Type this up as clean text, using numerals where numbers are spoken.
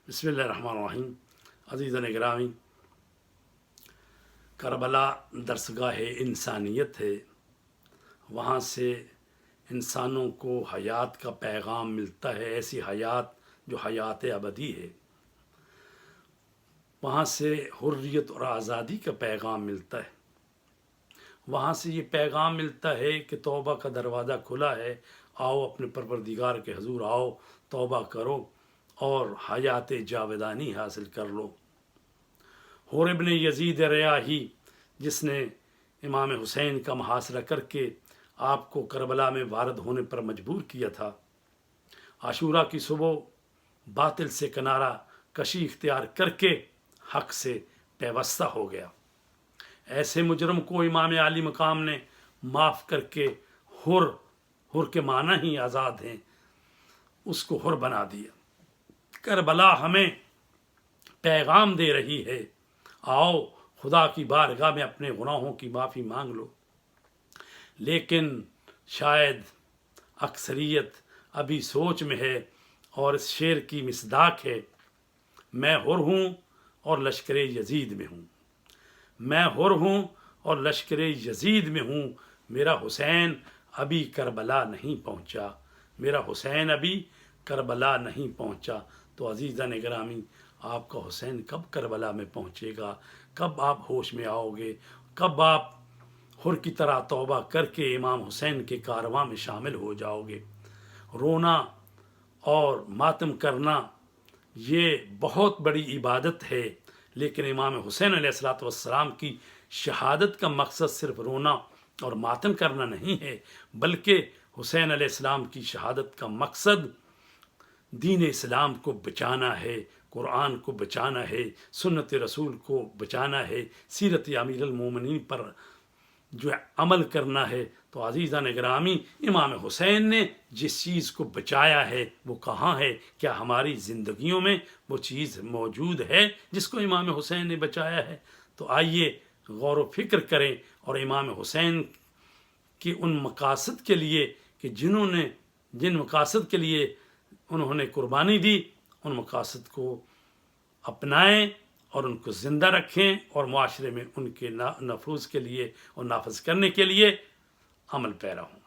बिस्मिल्लाहिर्रहमानिर्रहीम। अज़ीज़ान गिरामी, करबला दरसगाह इंसानियत है। वहाँ से इंसानों को हयात का पैगाम मिलता है, ऐसी हयात जो हयात अबदी है। वहाँ से हुर्रियत और आज़ादी का पैगाम मिलता है। वहाँ से ये पैगाम मिलता है कि तौबा का दरवाज़ा खुला है, आओ अपने परवरदिगार के हजूर आओ, तौबा करो और हयात जावेदानी हासिल कर लो। हुर इब्न यजीद रियाही, जिसने इमाम हुसैन का मुहासरा करके आपको करबला में वारद होने पर मजबूर किया था, आशूरा की सुबह बातिल से किनारा कशी इख्तियार करके हक से पैवस्ता हो गया। ऐसे मुजरम को इमाम आली मकाम ने माफ़ करके हुर के माना ही आज़ाद हैं, उसको हुर बना दिया। करबला हमें पैगाम दे रही है, आओ खुदा की बारगाह में अपने गुनाहों की माफ़ी मांग लो। लेकिन शायद अक्सरियत अभी सोच में है और इस शेर की मिसदाक है, मैं हुर हूँ और लश्कर यजीद में हूँ। मैं हुर हूँ और लश्कर यजीद में हूँ। मेरा हुसैन अभी करबला नहीं पहुँचा। मेरा हुसैन अभी करबला नहीं पहुँचा। तो अज़ीज़ान गिरामी, आपका हुसैन कब करबला में पहुँचेगा? कब आप होश में आओगे? कब आप हुर की तरह तौबा करके इमाम हुसैन के कारवां में शामिल हो जाओगे? रोना और मातम करना ये बहुत बड़ी इबादत है, लेकिन इमाम हुसैन अलैहिस्सलातु वस्सलाम की शहादत का मकसद सिर्फ रोना और मातम करना नहीं है, बल्कि हुसैन अलैहिस्सलाम की शहादत का मकसद दीन इस्लाम को बचाना है, कुरान को बचाना है, सुन्नत रसूल को बचाना है, सीरत अमीरुल मोमिनीन पर जो अमल करना है। तो अज़ीज़ान गिरामी, इमाम हुसैन ने जिस चीज़ को बचाया है वो कहाँ है? क्या हमारी ज़िंदगियों में वो चीज़ मौजूद है जिसको इमाम हुसैन ने बचाया है? तो आइए गौर व फिक्र करें और इमाम हुसैन के उन मकासद के लिए कि जिन मकासद के लिए उन्होंने कुर्बानी दी, उन मकासद को अपनाएं और उनको ज़िंदा रखें और मुआशरे में उनके नफूज़ के लिए और नाफज करने के लिए अमल पैरा हों।